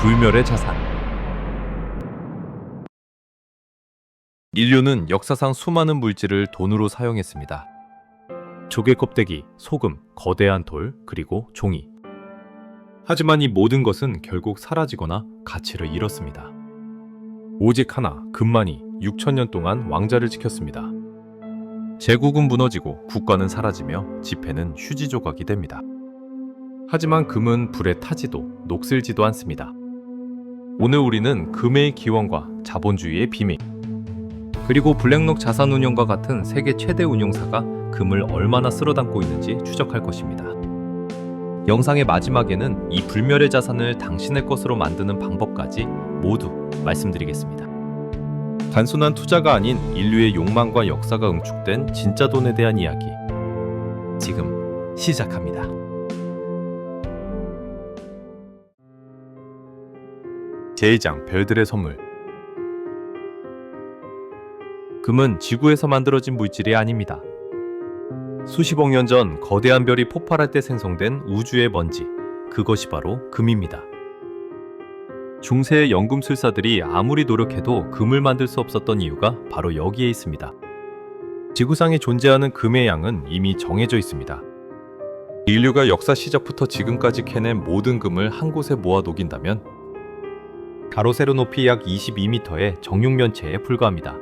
불멸의 자산. 인류는 역사상 수많은 물질을 돈으로 사용했습니다. 조개 껍데기, 소금, 거대한 돌, 그리고 종이. 하지만 이 모든 것은 결국 사라지거나 가치를 잃었습니다. 오직 하나, 금만이 6천년 동안 왕자를 지켰습니다. 제국은 무너지고 국가는 사라지며 지폐는 휴지 조각이 됩니다. 하지만 금은 불에 타지도 녹슬지도 않습니다. 오늘 우리는 금의 기원과 자본주의의 비밀, 그리고 블랙록 자산운용과 같은 세계 최대 운용사가 금을 얼마나 쓸어담고 있는지 추적할 것입니다. 영상의 마지막에는 이 불멸의 자산을 당신의 것으로 만드는 방법까지 모두 말씀드리겠습니다. 단순한 투자가 아닌 인류의 욕망과 역사가 응축된 진짜 돈에 대한 이야기, 지금 시작합니다. 제2장 별들의 선물. 금은 지구에서 만들어진 물질이 아닙니다. 수십억 년 전 거대한 별이 폭발할 때 생성된 우주의 먼지, 그것이 바로 금입니다. 중세의 연금술사들이 아무리 노력해도 금을 만들 수 없었던 이유가 바로 여기에 있습니다. 지구상에 존재하는 금의 양은 이미 정해져 있습니다. 인류가 역사 시작부터 지금까지 캐낸 모든 금을 한 곳에 모아 녹인다면 가로 세로 높이 약 22m의 정육면체에 불과합니다.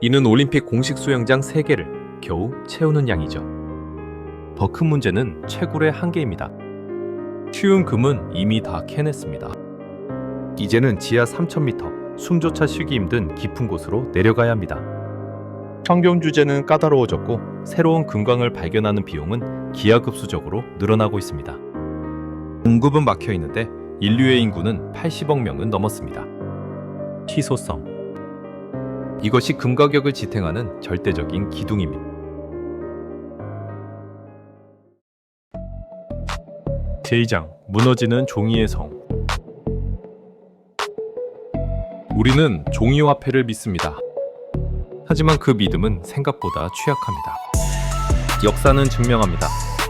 이는 올림픽 공식 수영장 3개를 겨우 채우는 양이죠. 더 큰 문제는 채굴의 한계입니다. 쉬운 금은 이미 다 캐냈습니다. 이제는 지하 3000m, 숨조차 쉬기 힘든 깊은 곳으로 내려가야 합니다. 환경 규제는 까다로워졌고 새로운 금광을 발견하는 비용은 기하급수적으로 늘어나고 있습니다. 공급은 막혀 있는데 인류의 인구는 80억 명은 넘었습니다. 희소성. 이것이 금 가격을 지탱하는 절대적인 기둥입니다. 제2장 무너지는 종이의 성. 우리는 종이화폐를 믿습니다. 하지만 그 믿음은 생각보다 취약합니다. 역사는 증명합니다.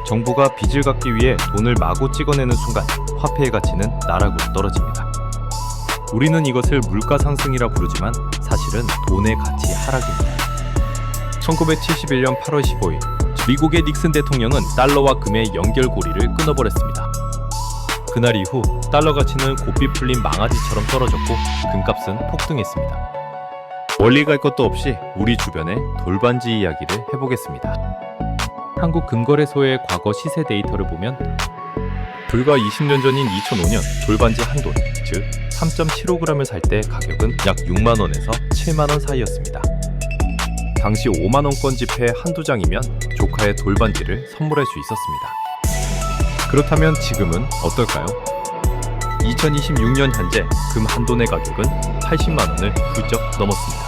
정부가 빚을 갚기 위해 돈을 마구 찍어내는 순간 화폐의 가치는 나락으로 떨어집니다. 우리는 이것을 물가 상승이라 부르지만 사실은 돈의 가치 하락입니다. 1971년 8월 15일 미국의 닉슨 대통령은 달러와 금의 연결고리를 끊어버렸습니다. 그날 이후 달러 가치는 고삐 풀린 망아지처럼 떨어졌고 금값은 폭등했습니다. 멀리 갈 것도 없이 우리 주변의 돌반지 이야기를 해보겠습니다. 한국금거래소의 과거 시세 데이터를 보면 불과 20년 전인 2005년 돌반지 한 돌, 즉 3.75g을 살 때 가격은 약 6만원에서 7만원 사이였습니다. 당시 5만원권 지폐 한두 장이면 조카의 돌반지를 선물할 수 있었습니다. 그렇다면 지금은 어떨까요? 2026년 현재 금 한 돈의 가격은 80만원을 훌쩍 넘었습니다.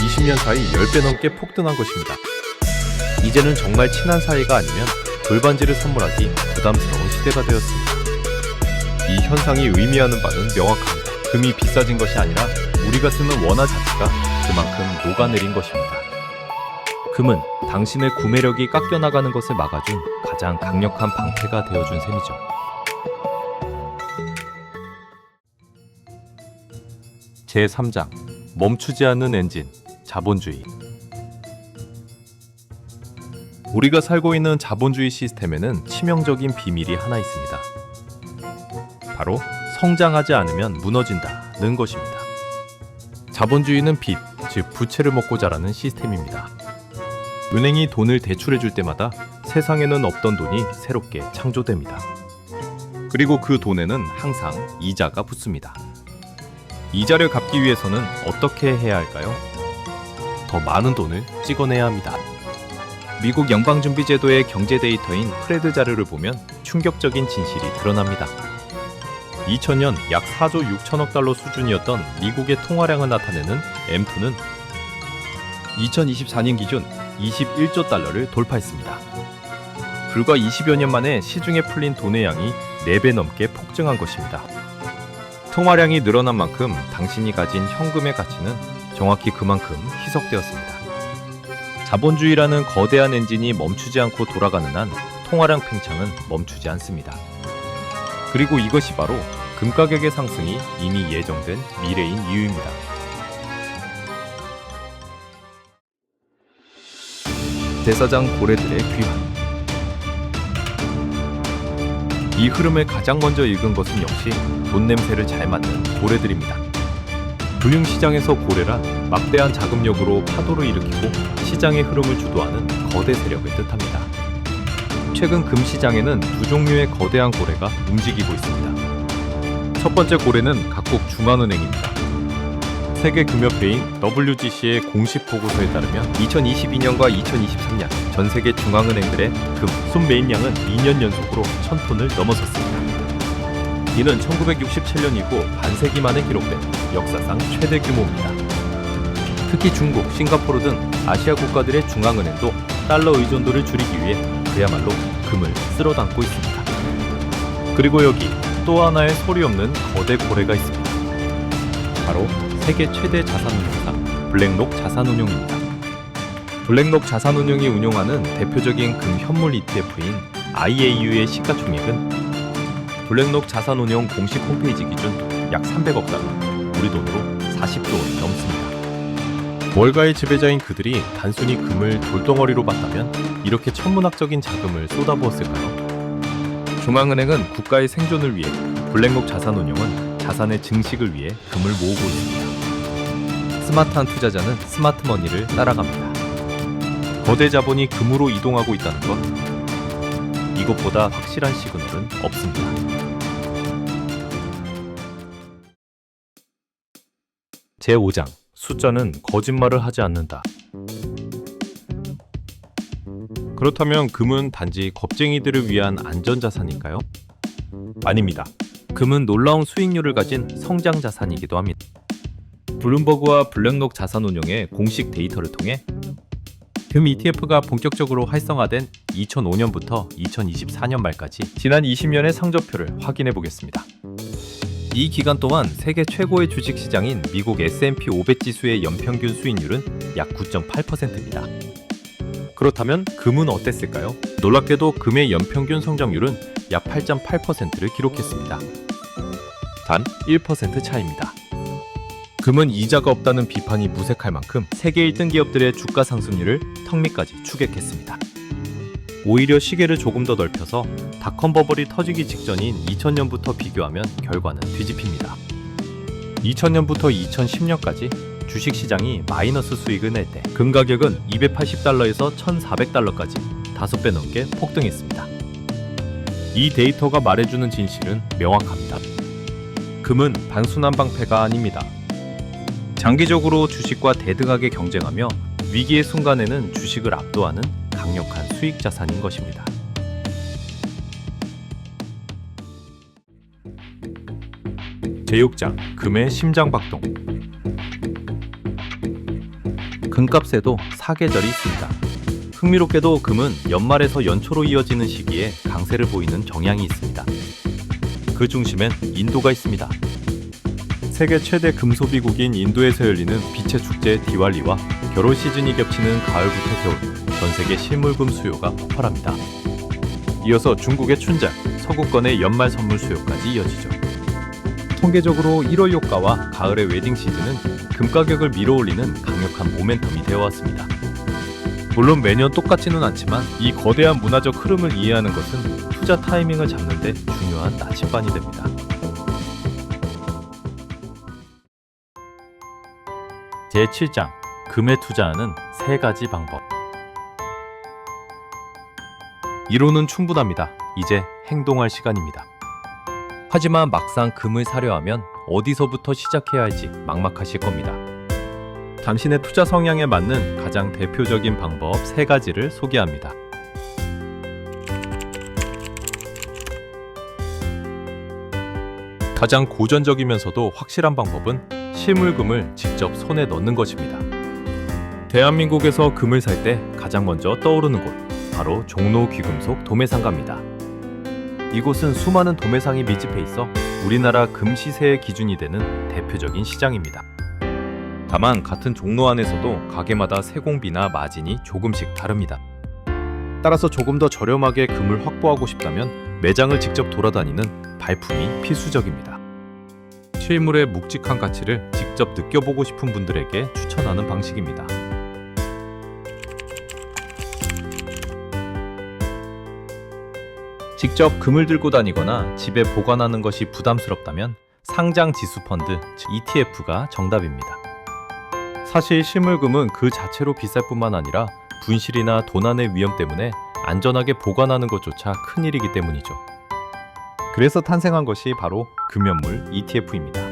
20년 사이 10배 넘게 폭등한 것입니다. 이제는 정말 친한 사이가 아니면 돌반지를 선물하기 부담스러운 시대가 되었습니다. 이 현상이 의미하는 바는 명확합니다. 금이 비싸진 것이 아니라 우리가 쓰는 원화 자체가 그만큼 녹아내린 것입니다. 금은 당신의 구매력이 깎여나가는 것을 막아준 가장 강력한 방패가 되어준 셈이죠. 제3장 멈추지 않는 엔진, 자본주의. 우리가 살고 있는 자본주의 시스템에는 치명적인 비밀이 하나 있습니다. 바로 성장하지 않으면 무너진다는 것입니다. 자본주의는 빚, 즉 부채를 먹고 자라는 시스템입니다. 은행이 돈을 대출해줄 때마다 세상에는 없던 돈이 새롭게 창조됩니다. 그리고 그 돈에는 항상 이자가 붙습니다. 이자를 갚기 위해서는 어떻게 해야 할까요? 더 많은 돈을 찍어내야 합니다. 미국 연방준비제도의 경제 데이터인 프레드 자료를 보면 충격적인 진실이 드러납니다. 2000년 약 4조 6천억 달러 수준이었던 미국의 통화량을 나타내는 M2는 2024년 기준 21조 달러를 돌파했습니다. 불과 20여 년 만에 시중에 풀린 돈의 양이 4배 넘게 폭증한 것입니다. 통화량이 늘어난 만큼 당신이 가진 현금의 가치는 정확히 그만큼 희석되었습니다. 자본주의라는 거대한 엔진이 멈추지 않고 돌아가는 한 통화량 팽창은 멈추지 않습니다. 그리고 이것이 바로 금 가격의 상승이 이미 예정된 미래인 이유입니다. 대사장 고래들의 귀환. 이 흐름을 가장 먼저 읽은 것은 역시 돈 냄새를 잘 맡는 고래들입니다. 금융시장에서 고래란 막대한 자금력으로 파도를 일으키고 시장의 흐름을 주도하는 거대 세력을 뜻합니다. 최근 금시장에는 두 종류의 거대한 고래가 움직이고 있습니다. 첫 번째 고래는 각국 중앙은행입니다. 세계금협회인 WGC의 공식 보고서에 따르면 2022년과 2023년 전 세계 중앙은행들의 금 순매입량은 2년 연속으로 1000톤을 넘어섰습니다. 이는 1967년 이후 반세기 만에 기록된 역사상 최대 규모입니다. 특히 중국, 싱가포르 등 아시아 국가들의 중앙은행도 달러 의존도를 줄이기 위해 그야말로 금을 쓸어 담고 있습니다. 그리고 여기 또 하나의 소리 없는 거대 고래가 있습니다. 바로 세계 최대 자산운용사 블랙록 자산운용입니다. 블랙록 자산운용이 운용하는 대표적인 금 현물 ETF인 IAU의 시가총액은 블랙록 자산운용 공식 홈페이지 기준 약 300억 달러, 우리 돈으로 40조 원이 넘습니다. 월가의 지배자인 그들이 단순히 금을 돌덩어리로 봤다면 이렇게 천문학적인 자금을 쏟아부었을까요? 중앙은행은 국가의 생존을 위해, 블랙록 자산운용은 자산의 증식을 위해 금을 모으고 있습니다. 스마트한 투자자는 스마트머니를 따라갑니다. 거대 자본이 금으로 이동하고 있다는 것, 이것보다 확실한 시그널은 없습니다. 제5장, 숫자는 거짓말을 하지 않는다. 그렇다면 금은 단지 겁쟁이들을 위한 안전자산일까요? 아닙니다. 금은 놀라운 수익률을 가진 성장자산이기도 합니다. 블룸버그와 블랙록 자산운용의 공식 데이터를 통해 금 ETF가 본격적으로 활성화된 2005년부터 2024년 말까지 지난 20년의 성적표를 확인해 보겠습니다. 이 기간 동안 세계 최고의 주식시장인 미국 S&P 500 지수의 연평균 수익률은 약 9.8%입니다. 그렇다면 금은 어땠을까요? 놀랍게도 금의 연평균 성장률은 약 8.8%를 기록했습니다. 단 1% 차이입니다. 금은 이자가 없다는 비판이 무색할 만큼 세계 1등 기업들의 주가 상승률을 턱 밑까지 추격했습니다. 오히려 시계를 조금 더 넓혀서 닷컴 버블이 터지기 직전인 2000년부터 비교하면 결과는 뒤집힙니다. 2000년부터 2010년까지 주식시장이 마이너스 수익을 낼 때 금 가격은 280달러에서 1400달러까지 5배 넘게 폭등했습니다. 이 데이터가 말해주는 진실은 명확합니다. 금은 단순한 방패가 아닙니다. 장기적으로 주식과 대등하게 경쟁하며 위기의 순간에는 주식을 압도하는 강력한 수익 자산인 것입니다. 제6장, 금의 심장박동. 금값에도 사계절이 있습니다. 흥미롭게도 금은 연말에서 연초로 이어지는 시기에 강세를 보이는 경향이 있습니다. 그 중심엔 인도가 있습니다. 세계 최대 금소비국인 인도에서 열리는 빛의 축제 디왈리와 결혼 시즌이 겹치는 가을부터 겨울, 전 세계 실물금 수요가 폭발합니다. 이어서 중국의 춘장, 서구권의 연말 선물 수요까지 이어지죠. 통계적으로 1월 효과와 가을의 웨딩 시즌은 금 가격을 밀어올리는 강력한 모멘텀이 되어왔습니다. 물론 매년 똑같지는 않지만 이 거대한 문화적 흐름을 이해하는 것은 투자 타이밍을 잡는 데 중요한 나침반이 됩니다. 제7장, 금에 투자하는 3가지 방법. 이론은 충분합니다. 이제 행동할 시간입니다. 하지만 막상 금을 사려 하면 어디서부터 시작해야 할지 막막하실 겁니다. 당신의 투자 성향에 맞는 가장 대표적인 방법 3가지를 소개합니다. 가장 고전적이면서도 확실한 방법은 실물금을 직접 손에 넣는 것입니다. 대한민국에서 금을 살 때 가장 먼저 떠오르는 곳, 바로 종로 귀금속 도매상가입니다. 이곳은 수많은 도매상이 밀집해 있어 우리나라 금 시세의 기준이 되는 대표적인 시장입니다. 다만 같은 종로 안에서도 가게마다 세공비나 마진이 조금씩 다릅니다. 따라서 조금 더 저렴하게 금을 확보하고 싶다면 매장을 직접 돌아다니는 발품이 필수적입니다. 실물의 묵직한 가치를 직접 느껴보고 싶은 분들에게 추천하는 방식입니다. 직접 금을 들고 다니거나 집에 보관하는 것이 부담스럽다면 상장 지수 펀드, 즉 ETF가 정답입니다. 사실 실물금은 그 자체로 비쌀 뿐만 아니라 분실이나 도난의 위험 때문에 안전하게 보관하는 것조차 큰일이기 때문이죠. 그래서 탄생한 것이 바로 금연물 ETF입니다.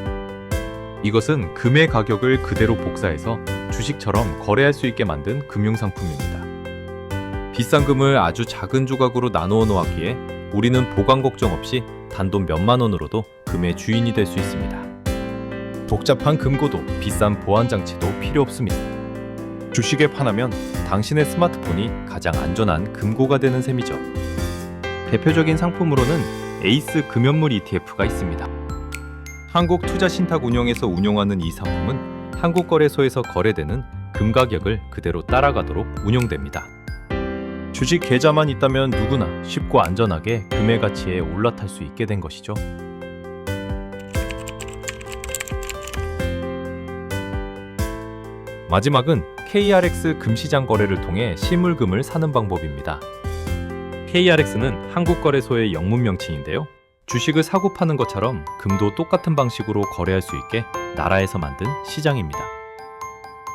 이것은 금의 가격을 그대로 복사해서 주식처럼 거래할 수 있게 만든 금융상품입니다. 비싼 금을 아주 작은 조각으로 나누어 놓았기에 우리는 보관 걱정 없이 단돈 몇만 원으로도 금의 주인이 될 수 있습니다. 복잡한 금고도 비싼 보안 장치도 필요 없습니다. 주식에 판하면 당신의 스마트폰이 가장 안전한 금고가 되는 셈이죠. 대표적인 상품으로는 에이스 금연물 ETF가 있습니다. 한국투자신탁운용에서 운용하는 이 상품은 한국거래소에서 거래되는 금 가격을 그대로 따라가도록 운용됩니다. 주식 계좌만 있다면 누구나 쉽고 안전하게 금의 가치에 올라탈 수 있게 된 것이죠. 마지막은 KRX 금시장 거래를 통해 실물금을 사는 방법입니다. KRX는 한국거래소의 영문 명칭인데요. 주식을 사고 파는 것처럼 금도 똑같은 방식으로 거래할 수 있게 나라에서 만든 시장입니다.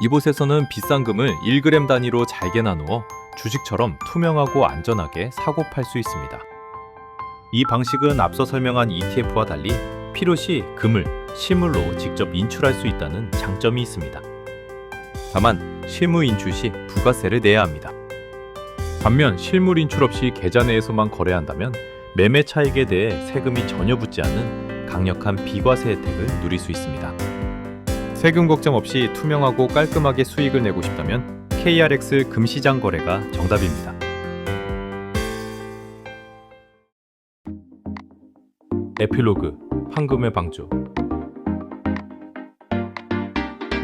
이곳에서는 비싼 금을 1g 단위로 잘게 나누어 주식처럼 투명하고 안전하게 사고 팔 수 있습니다. 이 방식은 앞서 설명한 ETF와 달리 필요시 금을 실물로 직접 인출할 수 있다는 장점이 있습니다. 다만 실물 인출 시 부가세를 내야 합니다. 반면 실물 인출 없이 계좌 내에서만 거래한다면 매매 차익에 대해 세금이 전혀 붙지 않는 강력한 비과세 혜택을 누릴 수 있습니다. 세금 걱정 없이 투명하고 깔끔하게 수익을 내고 싶다면 KRX 금시장 거래가 정답입니다. 에필로그, 황금의 방주.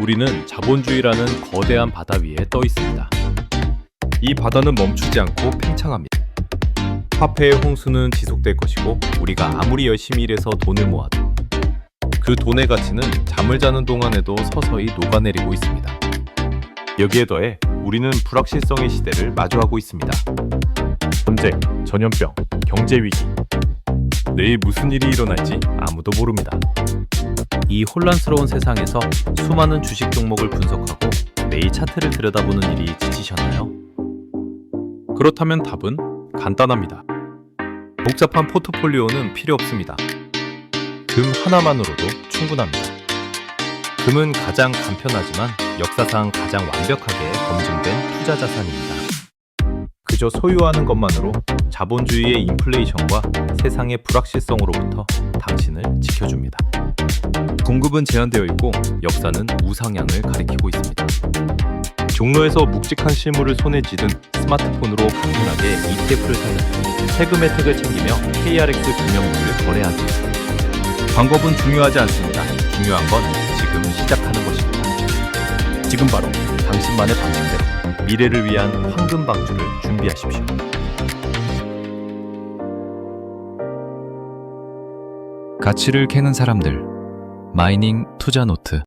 우리는 자본주의라는 거대한 바다 위에 떠 있습니다. 이 바다는 멈추지 않고 팽창합니다. 화폐의 홍수는 지속될 것이고 우리가 아무리 열심히 일해서 돈을 모아도 그 돈의 가치는 잠을 자는 동안에도 서서히 녹아내리고 있습니다. 여기에 더해 우리는 불확실성의 시대를 마주하고 있습니다. 전쟁, 전염병, 경제위기. 내일 무슨 일이 일어날지 아무도 모릅니다. 이 혼란스러운 세상에서 수많은 주식 종목을 분석하고 매일 차트를 들여다보는 일이 지치셨나요? 그렇다면 답은 간단합니다. 복잡한 포트폴리오는 필요 없습니다. 금 하나만으로도 충분합니다. 금은 가장 간편하지만 역사상 가장 완벽하게 검증된 투자 자산입니다. 그저 소유하는 것만으로 자본주의의 인플레이션과 세상의 불확실성으로부터 당신을 지켜줍니다. 공급은 제한되어 있고 역사는 우상향을 가리키고 있습니다. 종로에서 묵직한 실물을 손에 쥐든 스마트폰으로 간편하게 ETF를 사든 세금 혜택을 챙기며 KRX 금연물을 거래하기. 방법은 중요하지 않습니다. 중요한 건 지금 시작하는 것입니다. 지금 바로 당신만의 방식대로 미래를 위한 황금 방주를 준비하십시오. 가치를 캐는 사람들. 마이닝 투자 노트.